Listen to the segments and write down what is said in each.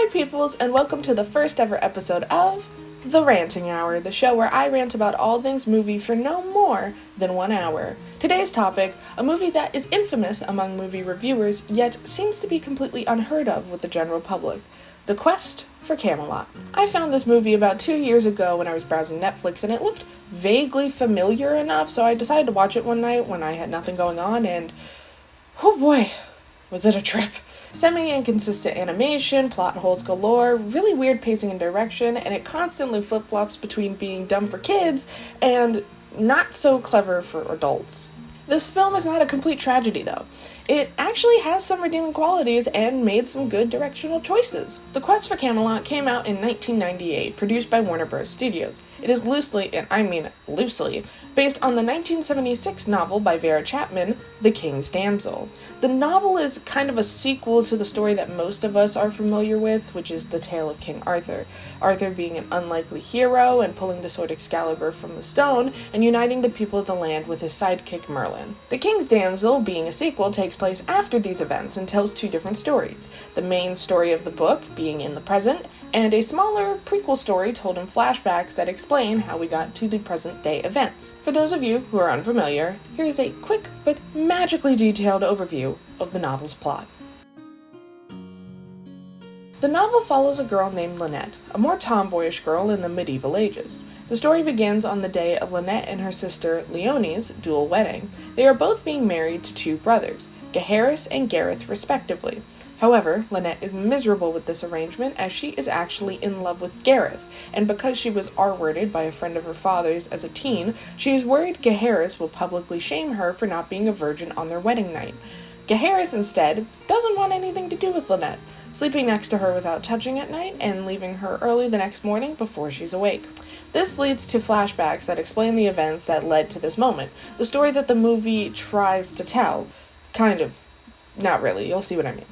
Hi peoples, and welcome to the first ever episode of The Ranting Hour, the show where I rant about all things movie for no more than 1 hour. Today's topic, a movie that is infamous among movie reviewers, yet seems to be completely unheard of with the general public. The Quest for Camelot. I found this movie about 2 years ago when I was browsing Netflix, and it looked vaguely familiar enough, so I decided to watch it one night when I had nothing going on, and oh boy, was it a trip. Semi-inconsistent animation, plot holes galore, really weird pacing and direction, and it constantly flip-flops between being dumb for kids and not so clever for adults. This film is not a complete tragedy, though. It actually has some redeeming qualities and made some good directional choices. The Quest for Camelot came out in 1998, produced by Warner Bros. Studios. It is loosely, and I mean loosely, based on the 1976 novel by Vera Chapman, The King's Damsel. The novel is kind of a sequel to the story that most of us are familiar with, which is the tale of King Arthur. Arthur being an unlikely hero and pulling the sword Excalibur from the stone and uniting the people of the land with his sidekick Merlin. The King's Damsel, being a sequel, takes place after these events and tells two different stories. The main story of the book being in the present, and a smaller prequel story told in flashbacks that explain how we got to the present-day events. For those of you who are unfamiliar, here is a quick but magically detailed overview of the novel's plot. The novel follows a girl named Lynette, a more tomboyish girl in the medieval ages. The story begins on the day of Lynette and her sister Leonie's dual wedding. They are both being married to two brothers, Gaheris and Gareth respectively. However, Lynette is miserable with this arrangement as she is actually in love with Gareth, and because she was R-worded by a friend of her father's as a teen, she is worried Gaheris will publicly shame her for not being a virgin on their wedding night. Gaheris, instead, doesn't want anything to do with Lynette, sleeping next to her without touching at night and leaving her early the next morning before she's awake. This leads to flashbacks that explain the events that led to this moment, the story that the movie tries to tell. Kind of. Not really, you'll see what I mean.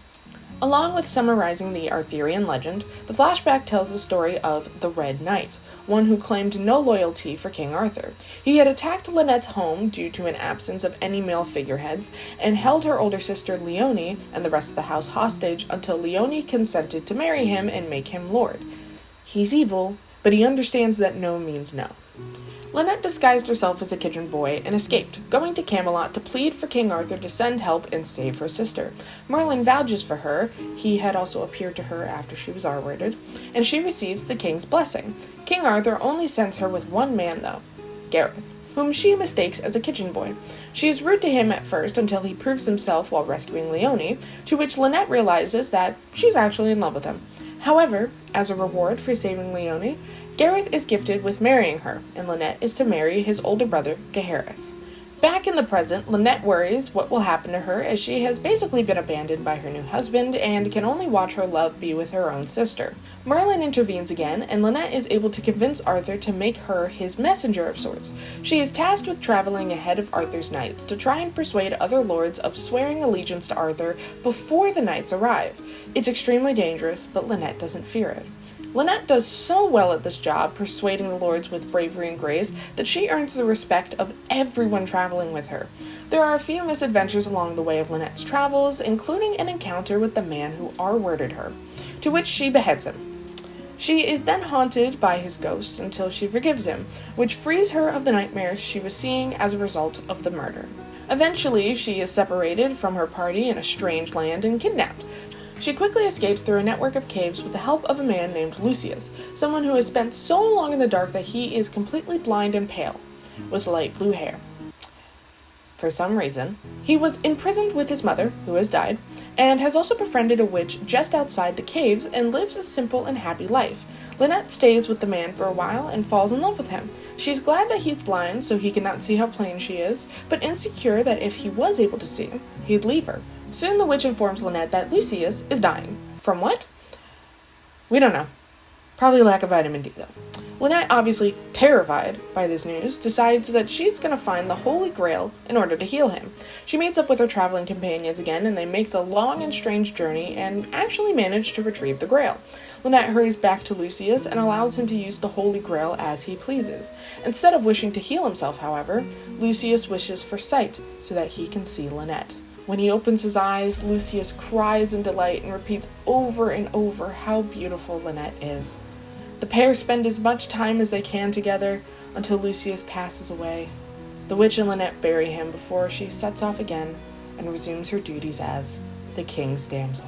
Along with summarizing the Arthurian legend, the flashback tells the story of the Red Knight, one who claimed no loyalty for King Arthur. He had attacked Lynette's home due to an absence of any male figureheads, and held her older sister Leonie and the rest of the house hostage until Leonie consented to marry him and make him lord. He's evil, but he understands that no means no. Lynette disguised herself as a kitchen boy and escaped, going to Camelot to plead for King Arthur to send help and save her sister. Merlin vouches for her, he had also appeared to her after she was R-worded, and she receives the king's blessing. King Arthur only sends her with one man though, Gareth, whom she mistakes as a kitchen boy. She is rude to him at first until he proves himself while rescuing Leonie, to which Lynette realizes that she's actually in love with him. However, as a reward for saving Leonie, Gareth is gifted with marrying her, and Lynette is to marry his older brother, Gaheris. Back in the present, Lynette worries what will happen to her as she has basically been abandoned by her new husband and can only watch her love be with her own sister. Merlin intervenes again, and Lynette is able to convince Arthur to make her his messenger of sorts. She is tasked with traveling ahead of Arthur's knights to try and persuade other lords of swearing allegiance to Arthur before the knights arrive. It's extremely dangerous, but Lynette doesn't fear it. Lynette does so well at this job, persuading the lords with bravery and grace, that she earns the respect of everyone traveling with her. There are a few misadventures along the way of Lynette's travels, including an encounter with the man who R-worded her, to which she beheads him. She is then haunted by his ghost until she forgives him, which frees her of the nightmares she was seeing as a result of the murder. Eventually, she is separated from her party in a strange land and kidnapped. She quickly escapes through a network of caves with the help of a man named Lucius, someone who has spent so long in the dark that he is completely blind and pale, with light blue hair. For some reason, he was imprisoned with his mother, who has died, and has also befriended a witch just outside the caves and lives a simple and happy life. Lynette stays with the man for a while and falls in love with him. She's glad that he's blind so he cannot see how plain she is, but insecure that if he was able to see, he'd leave her. Soon the witch informs Lynette that Lucius is dying. From what? We don't know. Probably lack of vitamin D, though. Lynette, obviously terrified by this news, decides that she's going to find the Holy Grail in order to heal him. She meets up with her traveling companions again, and they make the long and strange journey and actually manage to retrieve the Grail. Lynette hurries back to Lucius and allows him to use the Holy Grail as he pleases. Instead of wishing to heal himself, however, Lucius wishes for sight so that he can see Lynette. When he opens his eyes, Lucius cries in delight and repeats over and over how beautiful Lynette is. The pair spend as much time as they can together until Lucius passes away. The witch and Lynette bury him before she sets off again and resumes her duties as the king's damsel.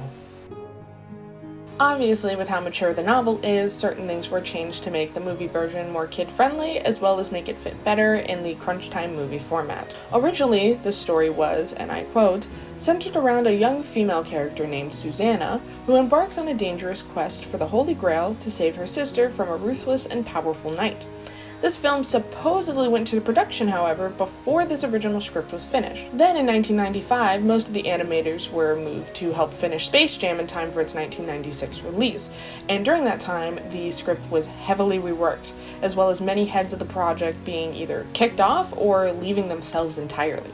Obviously, with how mature the novel is, certain things were changed to make the movie version more kid-friendly, as well as make it fit better in the crunch time movie format. Originally, the story was, and I quote, centered around a young female character named Susanna, who embarks on a dangerous quest for the Holy Grail to save her sister from a ruthless and powerful knight. This film supposedly went to production, however, before this original script was finished. Then in 1995, most of the animators were moved to help finish Space Jam in time for its 1996 release, and during that time, the script was heavily reworked, as well as many heads of the project being either kicked off or leaving themselves entirely.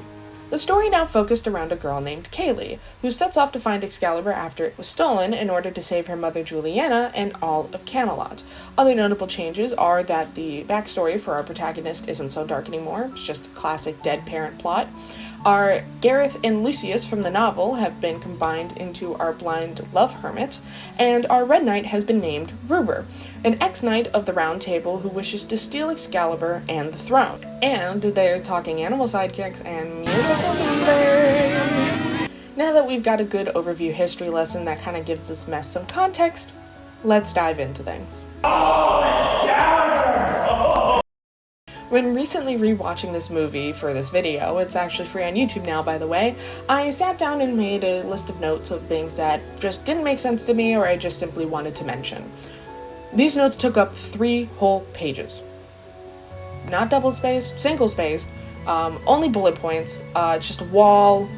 The story now focused around a girl named Kaylee, who sets off to find Excalibur after it was stolen in order to save her mother Juliana and all of Camelot. Other notable changes are that the backstory for our protagonist isn't so dark anymore, it's just a classic dead parent plot. Our Gareth and Lucius from the novel have been combined into our blind love hermit, and our Red Knight has been named Ruber, an ex-knight of the Round Table who wishes to steal Excalibur and the throne. And they're talking animal sidekicks and musical numbers. Now that we've got a good overview history lesson that kind of gives this mess some context, let's dive into things. Oh, Excalibur! When recently rewatching this movie for this video, it's actually free on YouTube now, by the way, I sat down and made a list of notes of things that just didn't make sense to me or I just simply wanted to mention. These notes took up 3 whole pages. Not double-spaced, single-spaced, only bullet points, just a wall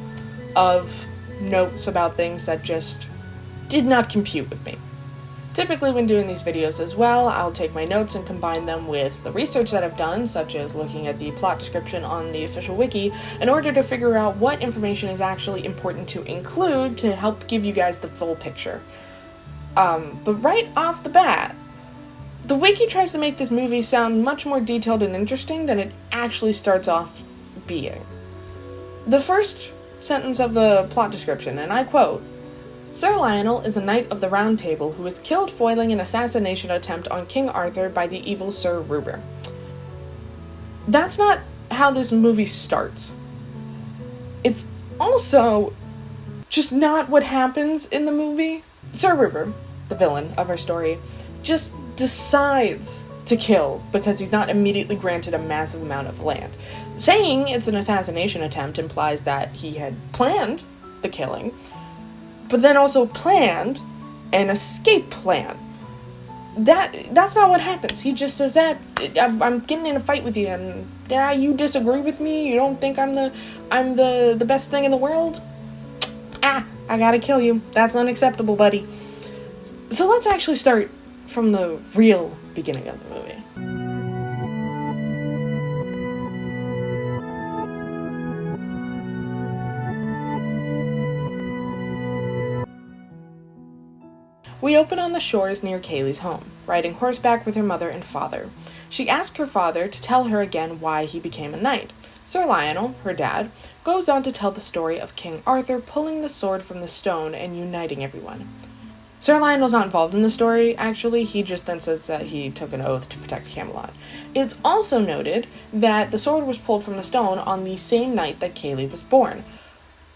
of notes about things that just did not compute with me. Typically when doing these videos as well, I'll take my notes and combine them with the research that I've done, such as looking at the plot description on the official wiki, in order to figure out what information is actually important to include to help give you guys the full picture. But right off the bat, the wiki tries to make this movie sound much more detailed and interesting than it actually starts off being. The first sentence of the plot description, and I quote, Sir Lionel is a knight of the Round Table who was killed foiling an assassination attempt on King Arthur by the evil Sir Ruber. That's not how this movie starts. It's also just not what happens in the movie. Sir Ruber, the villain of our story, just decides to kill because he's not immediately granted a massive amount of land. Saying it's an assassination attempt implies that he had planned the killing, but then also planned an escape plan. That's not what happens. He just says that I'm getting in a fight with you, and you disagree with me. You don't think I'm the best thing in the world. I gotta kill you. That's unacceptable, buddy. So let's actually start from the real beginning of the movie. We open on the shores near Kaylee's home, riding horseback with her mother and father. She asks her father to tell her again why he became a knight. Sir Lionel, her dad, goes on to tell the story of King Arthur pulling the sword from the stone and uniting everyone. Sir Lionel's not involved in the story, actually. He just then says that he took an oath to protect Camelot. It's also noted that the sword was pulled from the stone on the same night that Kaylee was born.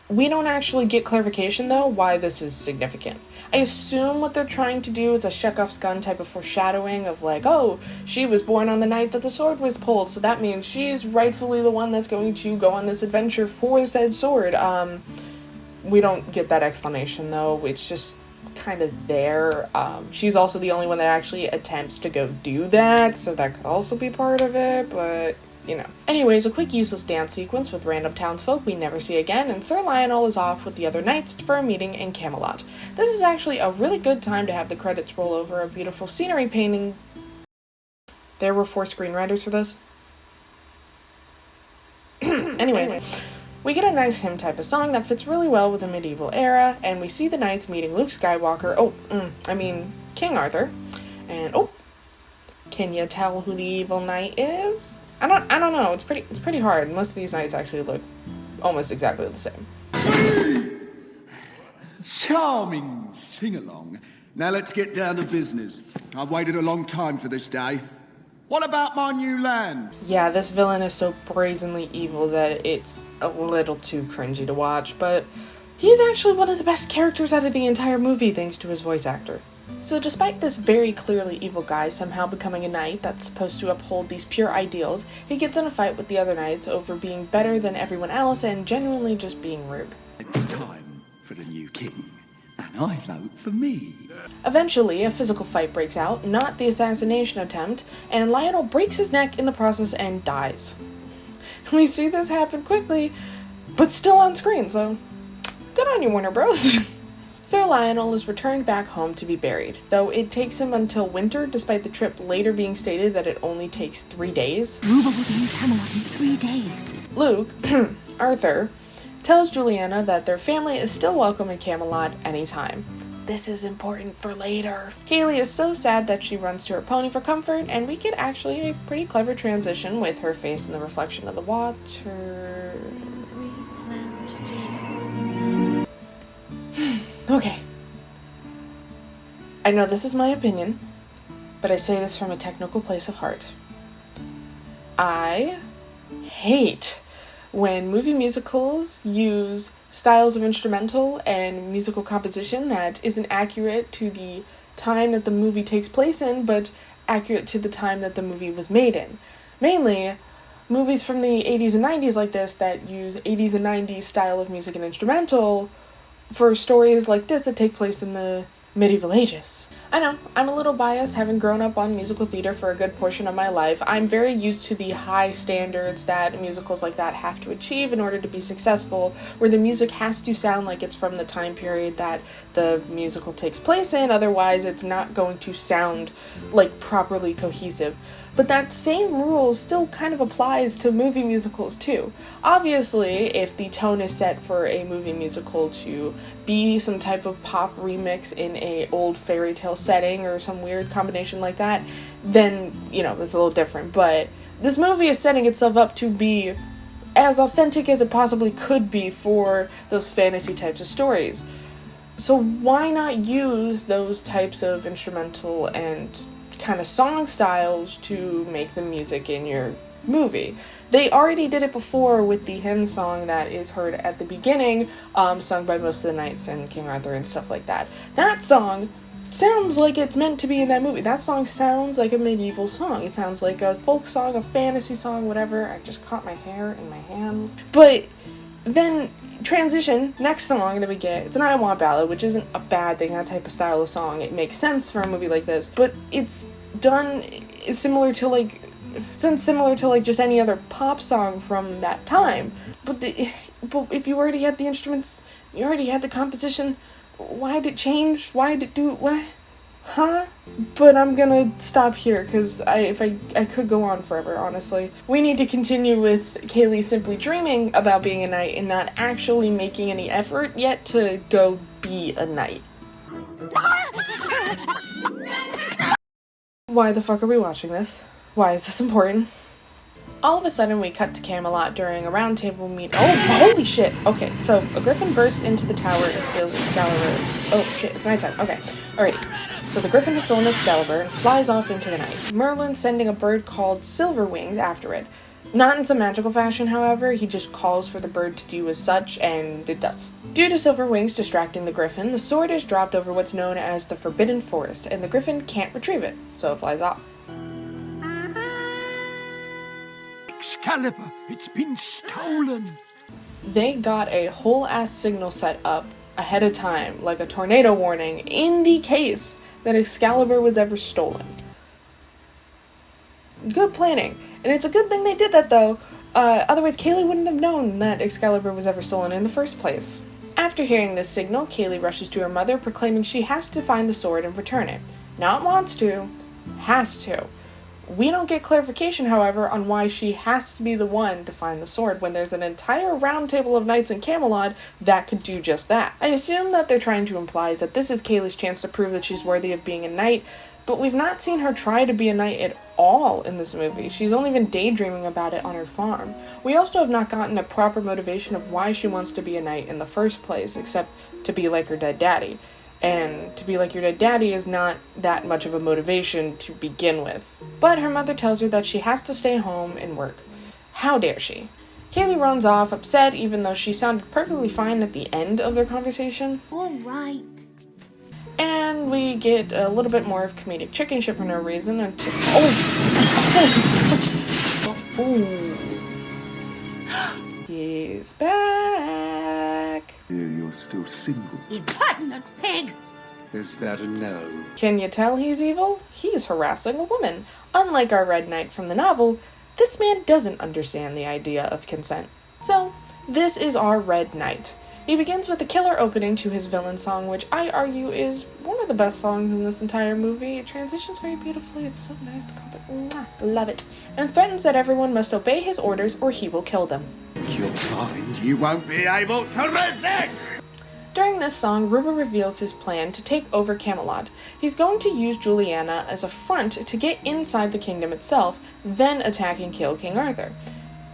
We don't actually get clarification, though, why this is significant. I assume what they're trying to do is a Chekhov's gun type of foreshadowing of like, oh, she was born on the night that the sword was pulled, so that means she's rightfully the one that's going to go on this adventure for said sword. We don't get that explanation, though. It's just kind of there. She's also the only one that actually attempts to go do that, so that could also be part of it, but you know. Anyways, a quick useless dance sequence with random townsfolk we never see again, and Sir Lionel is off with the other knights for a meeting in Camelot. This is actually a really good time to have the credits roll over a beautiful scenery painting. There were 4 screenwriters for this. Anyways, we get a nice hymn type of song that fits really well with the medieval era, and we see the knights meeting Luke Skywalker, King Arthur, and can you tell who the evil knight is? I don't know. It's pretty hard. Most of these knights actually look almost exactly the same. Charming sing-along. Now let's get down to business. I've waited a long time for this day. What about my new land? Yeah, this villain is so brazenly evil that it's a little too cringy to watch, but he's actually one of the best characters out of the entire movie thanks to his voice actor. So despite this very clearly evil guy somehow becoming a knight that's supposed to uphold these pure ideals, he gets in a fight with the other knights over being better than everyone else and genuinely just being rude. It's time for the new king, and I vote for me. Eventually, a physical fight breaks out, not the assassination attempt, and Lionel breaks his neck in the process and dies. We see this happen quickly, but still on screen, so good on you, Warner Bros. Sir Lionel is returned back home to be buried, though it takes him until winter, despite the trip later being stated that it only takes 3 days. Ruba will be in Camelot in 3 days. Luke, Arthur, tells Juliana that their family is still welcome in Camelot anytime. This is important for later. Kaylee is so sad that she runs to her pony for comfort, and we get actually a pretty clever transition with her face in the reflection of the water. Okay. I know this is my opinion, but I say this from a technical place of heart. I hate when movie musicals use styles of instrumental and musical composition that isn't accurate to the time that the movie takes place in, but accurate to the time that the movie was made in. Mainly, movies from the 80s and 90s like this that use 80s and 90s style of music and instrumental for stories like this that take place in the medieval ages. I know, I'm a little biased, having grown up on musical theater for a good portion of my life. I'm very used to the high standards that musicals like that have to achieve in order to be successful, where the music has to sound like it's from the time period that the musical takes place in, otherwise it's not going to sound like properly cohesive. But that same rule still kind of applies to movie musicals too. Obviously, if the tone is set for a movie musical to be some type of pop remix in a old fairy tale setting or some weird combination like that, then, you know, that's a little different. But this movie is setting itself up to be as authentic as it possibly could be for those fantasy types of stories. So why not use those types of instrumental and kind of song styles to make the music in your movie? They already did it before with the hymn song that is heard at the beginning, sung by most of the knights and King Arthur and stuff like that. That song sounds like it's meant to be in that movie. That song sounds like a medieval song. It sounds like a folk song, a fantasy song, whatever. I just caught my hair in my hand. But then transition, next song that we get, it's an I Want ballad, which isn't a bad thing, that type of style of song. It makes sense for a movie like this, but it's done similar to like just any other pop song from that time. But if you already had the instruments, you already had the composition, why did it change? Why did it do what? Huh? But I'm gonna stop here, because I could go on forever, honestly. We need to continue with Kaylee simply dreaming about being a knight and not actually making any effort yet to go be a knight. Why the fuck are we watching this? Why is this important? All of a sudden, we cut to Camelot during a round table meet. Oh, holy shit! Okay, so a griffin bursts into the tower and steals Excalibur. Oh shit, it's nighttime. Okay, alrighty. So the griffin has stolen Excalibur and flies off into the night. Merlin's sending a bird called Silverwings after it. Not in some magical fashion, however, he just calls for the bird to do as such, and it does. Due to Silverwings distracting the griffin, the sword is dropped over what's known as the Forbidden Forest, and the griffin can't retrieve it, so it flies off. Excalibur, it's been stolen. They got a whole ass signal set up ahead of time, like a tornado warning, in the case that Excalibur was ever stolen. Good planning. And it's a good thing they did that, though. Otherwise, Kaylee wouldn't have known that Excalibur was ever stolen in the first place. After hearing this signal, Kaylee rushes to her mother, proclaiming she has to find the sword and return it. Not wants to, has to. We don't get clarification, however, on why she has to be the one to find the sword when there's an entire round table of knights in Camelot that could do just that. I assume that they're trying to imply that this is Kaylee's chance to prove that she's worthy of being a knight, but we've not seen her try to be a knight at all in this movie. She's only been daydreaming about it on her farm. We also have not gotten a proper motivation of why she wants to be a knight in the first place, except to be like her dead daddy. And to be like your dead daddy is not that much of a motivation to begin with. But her mother tells her that she has to stay home and work. How dare she? Kaylee runs off, upset, even though she sounded perfectly fine at the end of their conversation. All right. And we get a little bit more of comedic chicken shit for no reason until... He's back. You're still single. Impertinent pig! Is that a no? Can you tell he's evil? He's harassing a woman. Unlike our Red Knight from the novel, this man doesn't understand the idea of consent. So, this is our Red Knight. He begins with a killer opening to his villain song, which I argue is one of the best songs in this entire movie. It transitions very beautifully, it's so nice to comp it. Mwah, love it. And threatens that everyone must obey his orders or he will kill them. You'll find you won't be able to resist! During this song, Ruber reveals his plan to take over Camelot. He's going to use Juliana as a front to get inside the kingdom itself, then attack and kill King Arthur.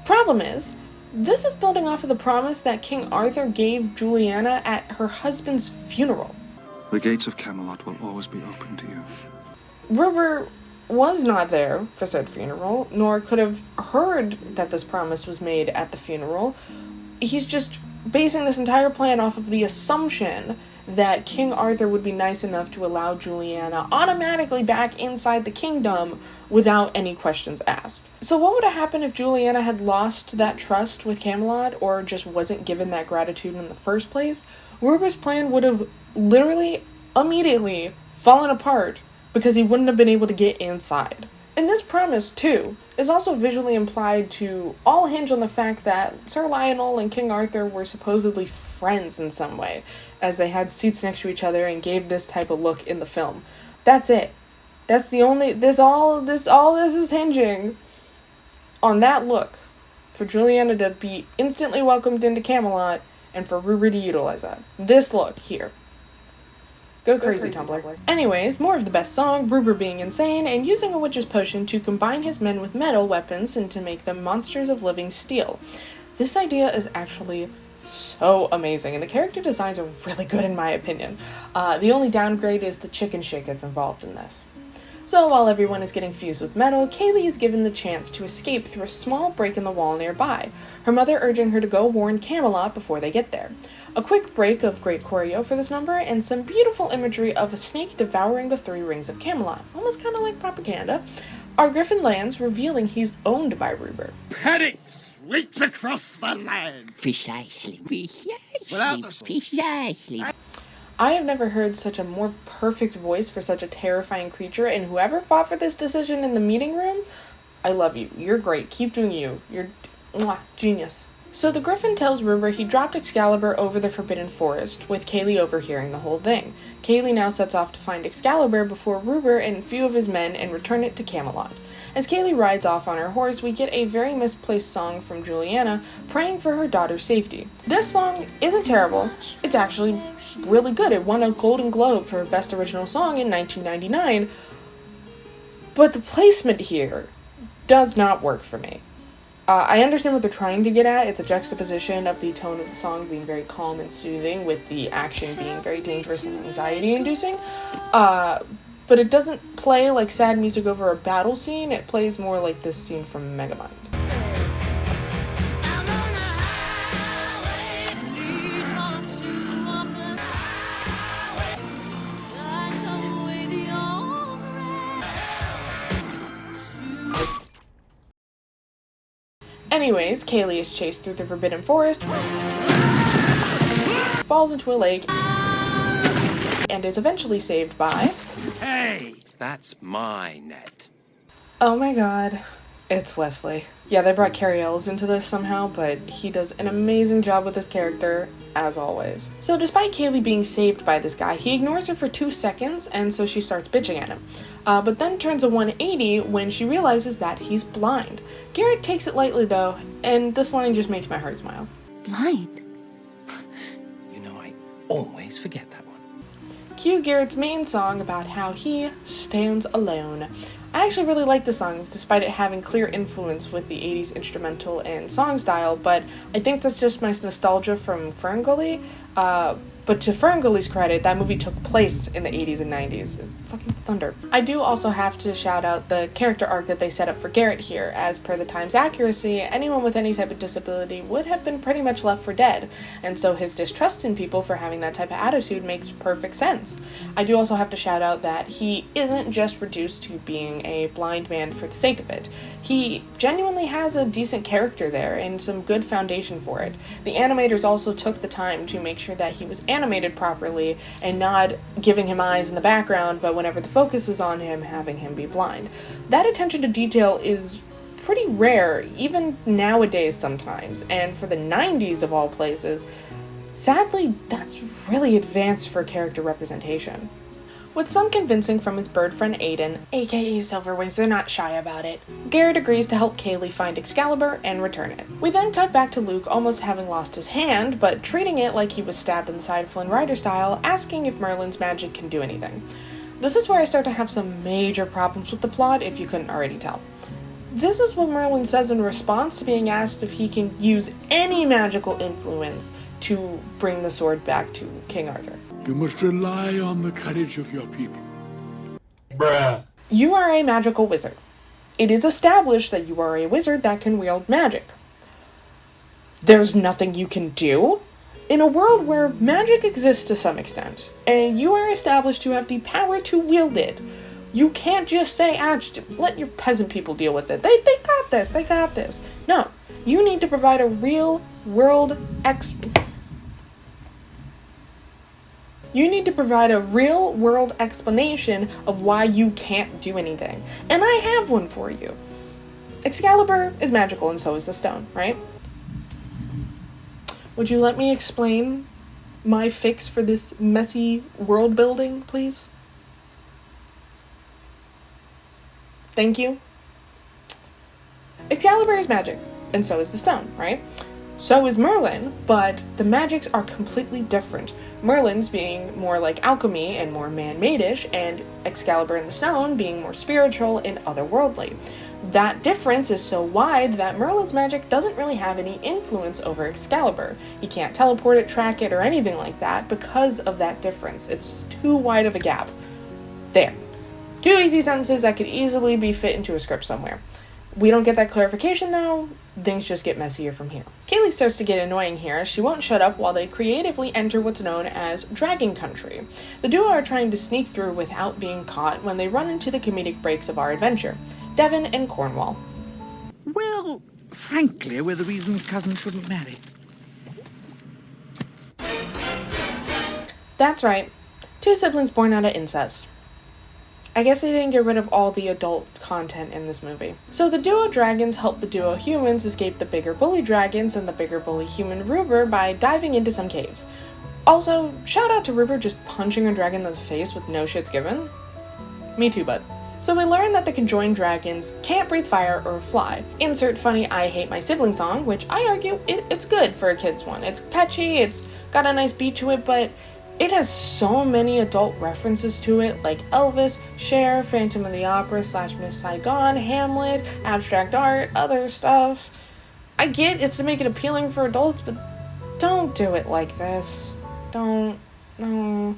Problem is, this is building off of the promise that King Arthur gave Juliana at her husband's funeral. The gates of Camelot will always be open to you. Ruber was not there for said funeral, nor could have heard that this promise was made at the funeral. He's just basing this entire plan off of the assumption that King Arthur would be nice enough to allow Juliana automatically back inside the kingdom without any questions asked. So what would have happened if Juliana had lost that trust with Camelot or just wasn't given that gratitude in the first place? Ruber's plan would have literally immediately fallen apart because he wouldn't have been able to get inside. And this promise, too, is also visually implied to all hinge on the fact that Sir Lionel and King Arthur were supposedly friends in some way, as they had seats next to each other and gave this type of look in the film. That's it. That's the only, all this is hinging on that look, for Juliana to be instantly welcomed into Camelot, and for Ruber to utilize that. This look here. Go crazy, Tumblr. Anyways, more of the best song, Ruber being insane, and using a witch's potion to combine his men with metal weapons and to make them monsters of living steel. This idea is actually so amazing, and the character designs are really good in my opinion. The only downgrade is the chicken shit gets involved in this. So while everyone is getting fused with metal, Kaylee is given the chance to escape through a small break in the wall nearby, her mother urging her to go warn Camelot before they get there. A quick break of great choreo for this number, and some beautiful imagery of a snake devouring the 3 rings of Camelot, almost kind of like propaganda. Our Griffin lands, revealing he's owned by Ruber. Panic sweeps across the land! Precisely. Without the... Precisely. I have never heard such a more perfect voice for such a terrifying creature, and whoever fought for this decision in the meeting room, I love you. You're great. Keep doing you. You're genius. So the Griffin tells Ruber he dropped Excalibur over the Forbidden Forest, with Kaylee overhearing the whole thing. Kaylee now sets off to find Excalibur before Ruber and a few of his men and return it to Camelot. As Kaylee rides off on her horse, we get a very misplaced song from Juliana, praying for her daughter's safety. This song isn't terrible, it's actually really good. It won a Golden Globe for Best Original Song in 1999, but the placement here does not work for me. I understand what they're trying to get at. It's a juxtaposition of the tone of the song being very calm and soothing with the action being very dangerous and anxiety-inducing. But it doesn't play like sad music over a battle scene. It plays more like this scene from Megamind. Anyways, Kaylee is chased through the Forbidden Forest, falls into a lake, and is eventually saved by... Hey, that's my net. Oh my god. It's Wesley. Yeah, they brought Cary Ellis into this somehow, but he does an amazing job with this character, as always. So despite Kaylee being saved by this guy, he ignores her for 2 seconds, and so she starts bitching at him. But then turns a 180 when she realizes that he's blind. Garrett takes it lightly though, and this line just makes my heart smile. Blind? You know, I always forget that one. Cue Garrett's main song about how he stands alone. I actually really like the song, despite it having clear influence with the 80s instrumental and song style, but I think that's just my nostalgia from Ferngully. But to Ferngully's credit, that movie took place in the 80s and 90s. It's fucking thunder. I do also have to shout out the character arc that they set up for Garrett here. As per the Times accuracy, anyone with any type of disability would have been pretty much left for dead, and so his distrust in people for having that type of attitude makes perfect sense. I do also have to shout out that he isn't just reduced to being a blind man for the sake of it. He genuinely has a decent character there and some good foundation for it. The animators also took the time to make sure that he was animated properly and not giving him eyes in the background, but whenever the focus is on him, having him be blind. That attention to detail is pretty rare, even nowadays sometimes, and for the 90s of all places, sadly, that's really advanced for character representation. With some convincing from his bird friend Aiden, aka Silverwings, they're not shy about it, Garrett agrees to help Kaylee find Excalibur and return it. We then cut back to Luke almost having lost his hand, but treating it like he was stabbed in the side Flynn Rider style, asking if Merlin's magic can do anything. This is where I start to have some major problems with the plot, if you couldn't already tell. This is what Merlin says in response to being asked if he can use any magical influence to bring the sword back to King Arthur. You must rely on the courage of your people. Bruh. You are a magical wizard. It is established that you are a wizard that can wield magic. There's nothing you can do? In a world where magic exists to some extent, and you are established to have the power to wield it, you can't just say, just let your peasant people deal with it. They got this. No, you need to provide a real world explanation of why you can't do anything. And I have one for you. Excalibur is magical and so is the stone, right? Would you let me explain my fix for this messy world building, please? Thank you. Excalibur is magic, and so is the stone, right? So is Merlin, but the magics are completely different. Merlin's being more like alchemy and more man-made-ish, and Excalibur and the stone being more spiritual and otherworldly. That difference is so wide that Merlin's magic doesn't really have any influence over Excalibur. He can't teleport it, track it, or anything like that because of that difference. It's too wide of a gap. There. 2 easy sentences that could easily be fit into a script somewhere. We don't get that clarification though, things just get messier from here. Kaylee starts to get annoying here as she won't shut up while they creatively enter what's known as Dragon Country. The duo are trying to sneak through without being caught when they run into the comedic breaks of our adventure, Devon and Cornwall. Well, frankly, we're the reason cousins shouldn't marry. That's right, 2 siblings born out of incest. I guess they didn't get rid of all the adult content in this movie. So the duo dragons help the duo humans escape the bigger bully dragons and the bigger bully human Ruber by diving into some caves. Also, shout out to Ruber just punching a dragon in the face with no shits given. Me too, bud. So we learn that the conjoined dragons can't breathe fire or fly. Insert funny I hate my sibling song, which I argue it's good for a kid's one. It's catchy, it's got a nice beat to it, but it has so many adult references to it, like Elvis, Cher, Phantom of the Opera / Miss Saigon, Hamlet, abstract art, other stuff. I get it's to make it appealing for adults, but don't do it like this. Don't. No.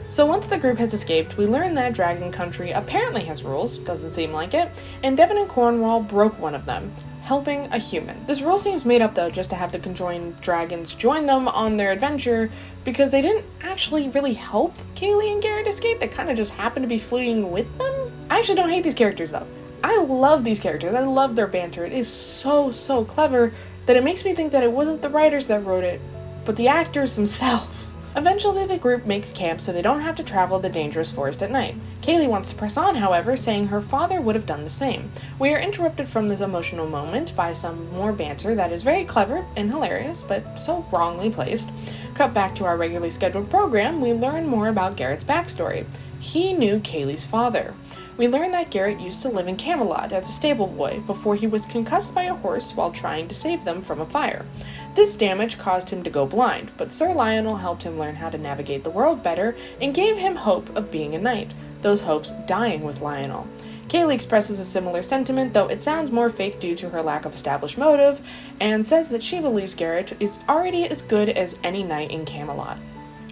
So once the group has escaped, we learn that Dragon Country apparently has rules, doesn't seem like it, and Devon and Cornwall broke one of them, helping a human. This rule seems made up though just to have the conjoined dragons join them on their adventure because they didn't actually really help Kaylee and Garrett escape, they kind of just happened to be fleeing with them. I actually don't hate these characters though. I love these characters, I love their banter, it is so clever that it makes me think that it wasn't the writers that wrote it, but the actors themselves. Eventually, the group makes camp so they don't have to travel the dangerous forest at night. Kaylee wants to press on, however, saying her father would have done the same. We are interrupted from this emotional moment by some more banter that is very clever and hilarious, but so wrongly placed. Cut back to our regularly scheduled program, we learn more about Garrett's backstory. He knew Kaylee's father. We learn that Garrett used to live in Camelot as a stable boy before he was concussed by a horse while trying to save them from a fire. This damage caused him to go blind, but Sir Lionel helped him learn how to navigate the world better and gave him hope of being a knight, those hopes dying with Lionel. Kaylee expresses a similar sentiment, though it sounds more fake due to her lack of established motive, and says that she believes Garrett is already as good as any knight in Camelot.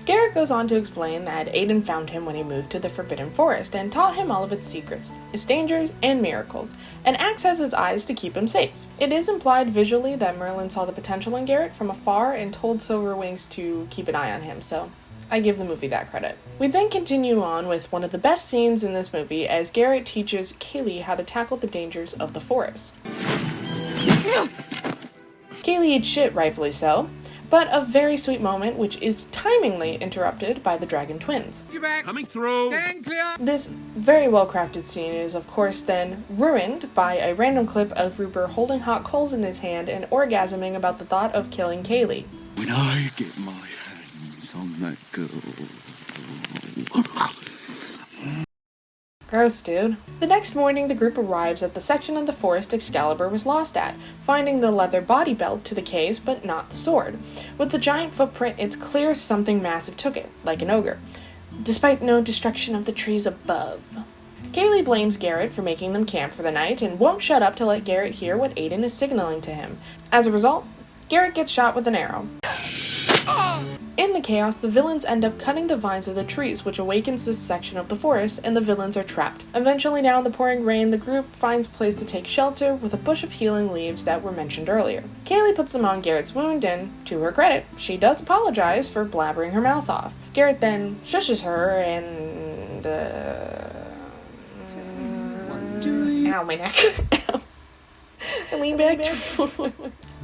Garrett goes on to explain that Aiden found him when he moved to the Forbidden Forest and taught him all of its secrets, its dangers, and miracles, and acts as his eyes to keep him safe. It is implied visually that Merlin saw the potential in Garrett from afar and told Silverwings to keep an eye on him, so I give the movie that credit. We then continue on with one of the best scenes in this movie as Garrett teaches Kaylee how to tackle the dangers of the forest. Kaylee eats shit, rightfully so, but a very sweet moment which is timingly interrupted by the dragon twins. Coming through. This very well crafted scene is of course then ruined by a random clip of Rupert holding hot coals in his hand and orgasming about the thought of killing Kaylee. When I get my hands on that girl. Gross, dude. The next morning, the group arrives at the section of the forest Excalibur was lost at, finding the leather body belt to the case, but not the sword. With the giant footprint, it's clear something massive took it, like an ogre, despite no destruction of the trees above. Kaylee blames Garrett for making them camp for the night and won't shut up to let Garrett hear what Aiden is signaling to him. As a result, Garrett gets shot with an arrow. In the chaos, the villains end up cutting the vines of the trees, which awakens this section of the forest, and the villains are trapped. Eventually, now in the pouring rain, the group finds place to take shelter with a bush of healing leaves that were mentioned earlier. Kaylee puts them on Garrett's wound, and, to her credit, she does apologize for blabbering her mouth off. Garrett then shushes her and, ow, my neck. I lean back to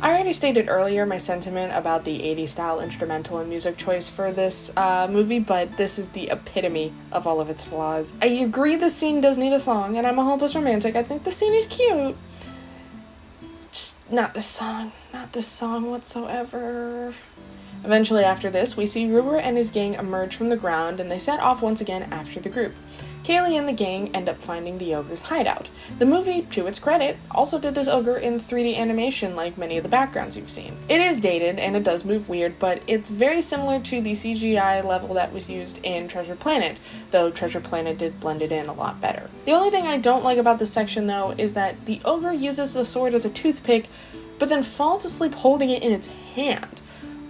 I already stated earlier my sentiment about the 80s style instrumental and music choice for this movie, but this is the epitome of all of its flaws. I agree the scene does need a song, and I'm a hopeless romantic. I think the scene is cute. Just not this song whatsoever. Eventually after this, we see Rupert and his gang emerge from the ground, and they set off once again after the group. Kaylee and the gang end up finding the ogre's hideout. The movie, to its credit, also did this ogre in 3D animation like many of the backgrounds you've seen. It is dated and it does move weird, but it's very similar to the CGI level that was used in Treasure Planet, though Treasure Planet did blend it in a lot better. The only thing I don't like about this section though is that the ogre uses the sword as a toothpick, but then falls asleep holding it in its hand.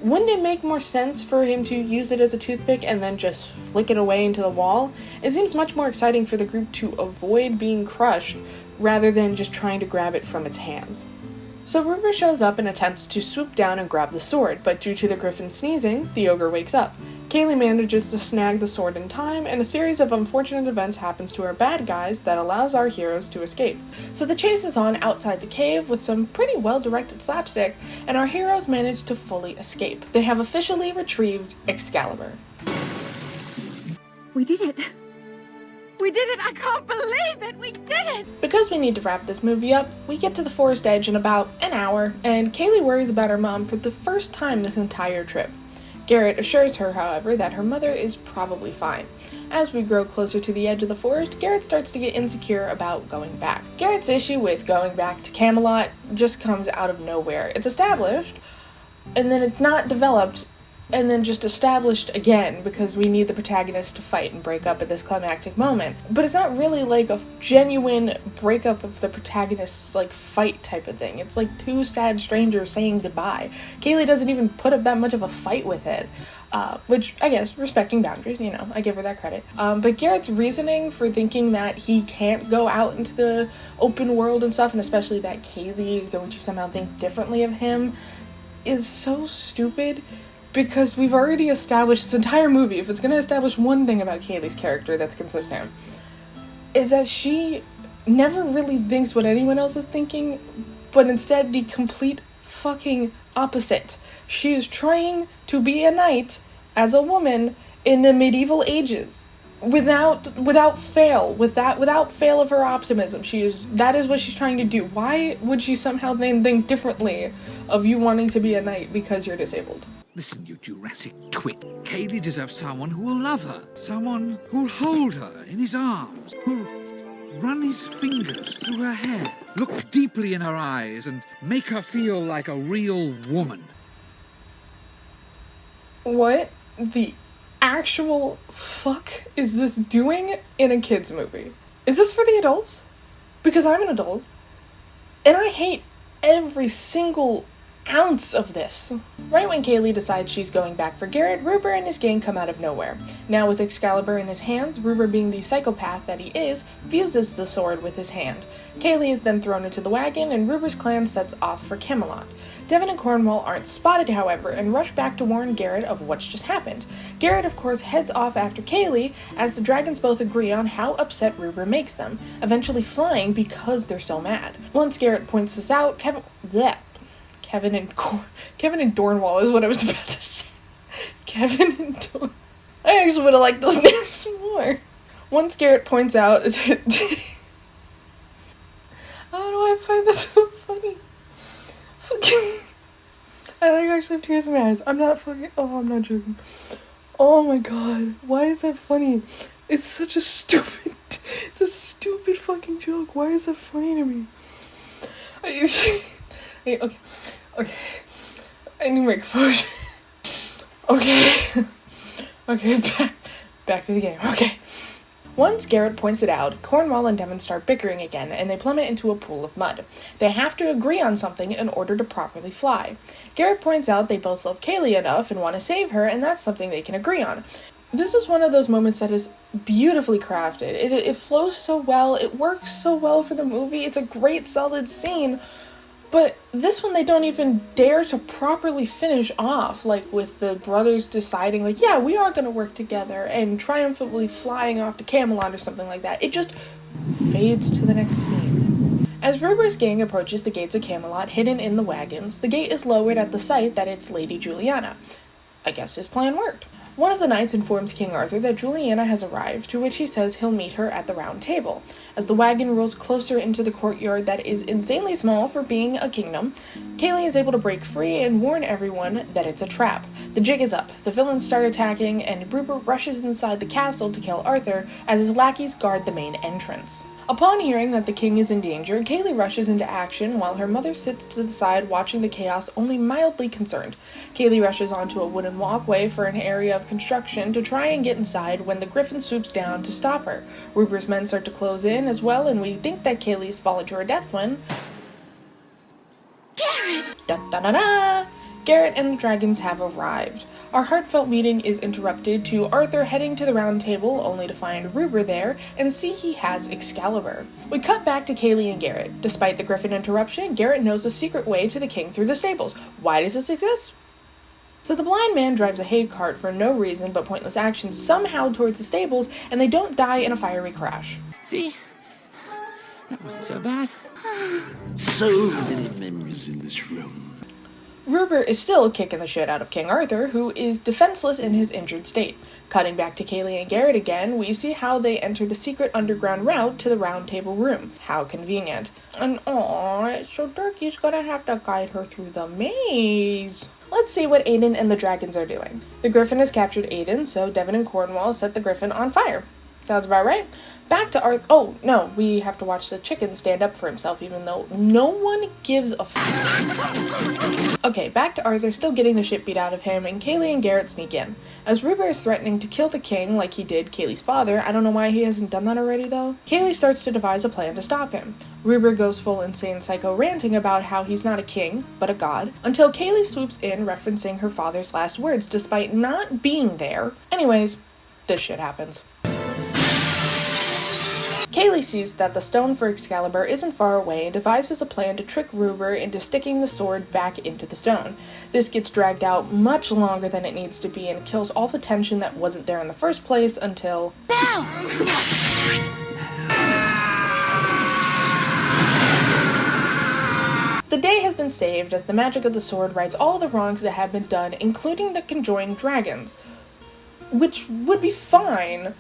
Wouldn't it make more sense for him to use it as a toothpick and then just flick it away into the wall? It seems much more exciting for the group to avoid being crushed rather than just trying to grab it from its hands. So Rupert shows up and attempts to swoop down and grab the sword, but due to the griffin sneezing, the ogre wakes up. Kaylee manages to snag the sword in time, and a series of unfortunate events happens to our bad guys that allows our heroes to escape. So the chase is on outside the cave with some pretty well-directed slapstick, and our heroes manage to fully escape. They have officially retrieved Excalibur. We did it. We did it! I can't believe it! We did it! Because we need to wrap this movie up, we get to the forest edge in about an hour, and Kaylee worries about her mom for the first time this entire trip. Garrett assures her, however, that her mother is probably fine. As we grow closer to the edge of the forest, Garrett starts to get insecure about going back. Garrett's issue with going back to Camelot just comes out of nowhere. It's established, and then it's not developed, and then just established again because we need the protagonist to fight and break up at this climactic moment. But it's not really like a genuine breakup of the protagonist's like fight type of thing. It's like two sad strangers saying goodbye. Kaylee doesn't even put up that much of a fight with it. Which, I guess, respecting boundaries, I give her that credit. But Garrett's reasoning for thinking that he can't go out into the open world and stuff, and especially that Kaylee is going to somehow think differently of him, is so stupid. Because we've already established this entire movie, if it's going to establish one thing about Kaylee's character that's consistent, is that she never really thinks what anyone else is thinking, but instead the complete fucking opposite. She is trying to be a knight as a woman in the medieval ages. Without fail of her optimism. That is what she's trying to do. Why would she somehow then think differently of you wanting to be a knight because you're disabled? Listen, you Jurassic twit. Kaylee deserves someone who will love her. Someone who'll hold her in his arms. Who'll run his fingers through her hair. Look deeply in her eyes and make her feel like a real woman. What the actual fuck is this doing in a kid's movie? Is this for the adults? Because I'm an adult, and I hate every single ounce of this. Right when Kaylee decides she's going back for Garrett, Ruber and his gang come out of nowhere. Now with Excalibur in his hands, Ruber, being the psychopath that he is, fuses the sword with his hand. Kaylee is then thrown into the wagon, and Ruber's clan sets off for Camelot. Devon and Cornwall aren't spotted, however, and rush back to warn Garrett of what's just happened. Garrett, of course, heads off after Kaylee, as the dragons both agree on how upset Ruber makes them, eventually flying because they're so mad. Once Garrett points this out, Kevin and Dornwall is what I was about to say. Kevin and Dornwall. I actually would have liked those names more. Once Garrett points out... How do I find that so funny? I actually have tears in my eyes. I'm not joking. Oh my god. Why is that funny? It's a stupid fucking joke. Why is that funny to me? Okay. I need my composure. Okay, back to the game. Okay. Once Garrett points it out, Cornwall and Devon start bickering again, and they plummet into a pool of mud. They have to agree on something in order to properly fly. Garrett points out they both love Kaylee enough and want to save her, and that's something they can agree on. This is one of those moments that is beautifully crafted. It flows so well, it works so well for the movie, it's a great solid scene, but this one they don't even dare to properly finish off, like with the brothers deciding, like, yeah, we are going to work together, and triumphantly flying off to Camelot or something like that. It just fades to the next scene. As Ruber's gang approaches the gates of Camelot, hidden in the wagons, the gate is lowered at the sight that it's Lady Juliana. I guess his plan worked. One of the knights informs King Arthur that Juliana has arrived, to which he says he'll meet her at the round table. As the wagon rolls closer into the courtyard that is insanely small for being a kingdom, Kaylee is able to break free and warn everyone that it's a trap. The jig is up, the villains start attacking, and Ruber rushes inside the castle to kill Arthur as his lackeys guard the main entrance. Upon hearing that the king is in danger, Kaylee rushes into action while her mother sits to the side watching the chaos, only mildly concerned. Kaylee rushes onto a wooden walkway for an area of construction to try and get inside when the griffin swoops down to stop her. Ruber's men start to close in as well, and we think that Kaylee's fallen to her death when... Garrett! Dun-dun-dun-dun! Garrett and the dragons have arrived. Our heartfelt meeting is interrupted to Arthur heading to the round table, only to find Ruber there and see he has Excalibur. We cut back to Kaylee and Garrett. Despite the griffin interruption, Garrett knows a secret way to the king through the stables. Why does this exist? So the blind man drives a hay cart for no reason but pointless action somehow towards the stables, and they don't die in a fiery crash. See? That wasn't so bad. So many memories in this room. Ruber is still kicking the shit out of King Arthur, who is defenseless in his injured state. Cutting back to Kaylee and Garrett again, we see how they enter the secret underground route to the round table room. How convenient. And so Durkee's gonna have to guide her through the maze. Let's see what Aiden and the dragons are doing. The griffin has captured Aiden, so Devon and Cornwall set the griffin on fire. Sounds about right. Back to Arthur. Oh, no, we have to watch the chicken stand up for himself, even though no one gives a f. Okay, back to Arthur, still getting the shit beat out of him, and Kaylee and Garrett sneak in. As Ruber is threatening to kill the king like he did Kaylee's father, I don't know why he hasn't done that already, though. Kaylee starts to devise a plan to stop him. Ruber goes full insane psycho ranting about how he's not a king, but a god, until Kaylee swoops in referencing her father's last words, despite not being there. Anyways, this shit happens. Kaylee sees that the stone for Excalibur isn't far away and devises a plan to trick Ruber into sticking the sword back into the stone. This gets dragged out much longer than it needs to be and kills all the tension that wasn't there in the first place until... The day has been saved as the magic of the sword rights all the wrongs that have been done, including the conjoined dragons. which would be fine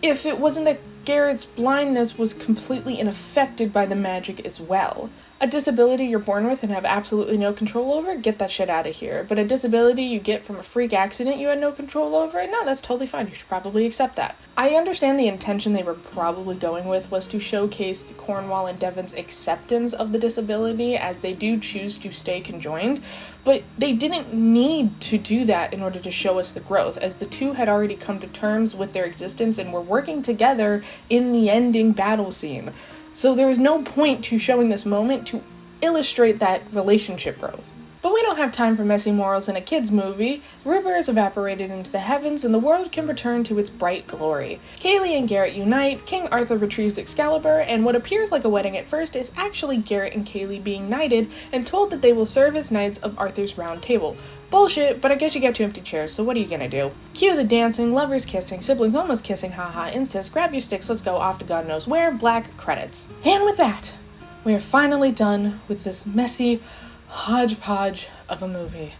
if it wasn't that Garrett's blindness was completely unaffected by the magic as well. A disability you're born with and have absolutely no control over, get that shit out of here. But a disability you get from a freak accident you had no control over, no, that's totally fine. You should probably accept that. I understand the intention they were probably going with was to showcase the Cornwall and Devon's acceptance of the disability, as they do choose to stay conjoined, but they didn't need to do that in order to show us the growth, as the two had already come to terms with their existence and were working together in the ending battle scene. So there is no point to showing this moment to illustrate that relationship growth. But we don't have time for messy morals in a kids' movie. Ruber is evaporated into the heavens and the world can return to its bright glory. Kaylee and Garrett unite, King Arthur retrieves Excalibur, and what appears like a wedding at first is actually Garrett and Kaylee being knighted and told that they will serve as knights of Arthur's Round Table. Bullshit, but I guess you get 2 empty chairs, so what are you gonna do? Cue the dancing, lovers kissing, siblings almost kissing, haha, incest, grab your sticks, let's go off to God knows where, black credits. And with that, we are finally done with this messy hodgepodge of a movie.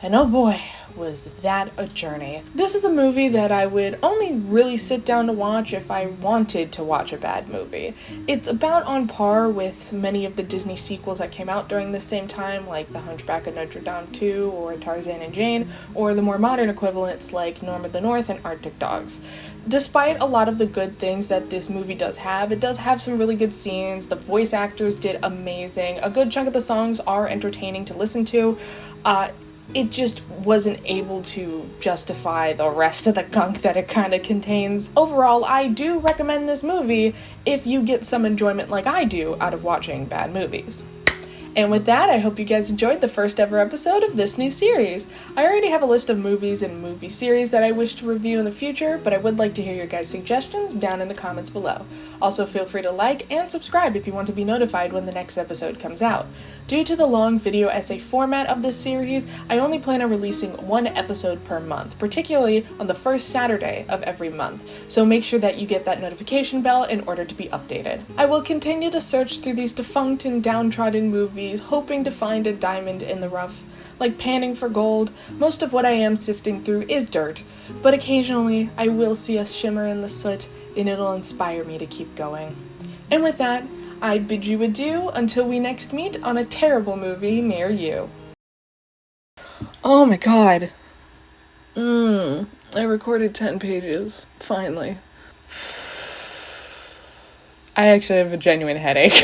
And oh boy, was that a journey. This is a movie that I would only really sit down to watch if I wanted to watch a bad movie. It's about on par with many of the Disney sequels that came out during the same time, like The Hunchback of Notre Dame 2, or Tarzan and Jane, or the more modern equivalents like Norm of the North and Arctic Dogs. Despite a lot of the good things that this movie does have, it does have some really good scenes. The voice actors did amazing. A good chunk of the songs are entertaining to listen to. It just wasn't able to justify the rest of the gunk that it kind of contains. Overall, I do recommend this movie if you get some enjoyment like I do out of watching bad movies. And with that, I hope you guys enjoyed the first ever episode of this new series. I already have a list of movies and movie series that I wish to review in the future, but I would like to hear your guys' suggestions down in the comments below. Also, feel free to like and subscribe if you want to be notified when the next episode comes out. Due to the long video essay format of this series, I only plan on releasing 1 episode per month, particularly on the first Saturday of every month, so make sure that you get that notification bell in order to be updated. I will continue to search through these defunct and downtrodden movies, hoping to find a diamond in the rough. Like panning for gold, most of what I am sifting through is dirt, but occasionally I will see a shimmer in the soot and it'll inspire me to keep going. And with that, I bid you adieu until we next meet on a terrible movie near you. Oh my god. I recorded 10 pages, finally. I actually have a genuine headache.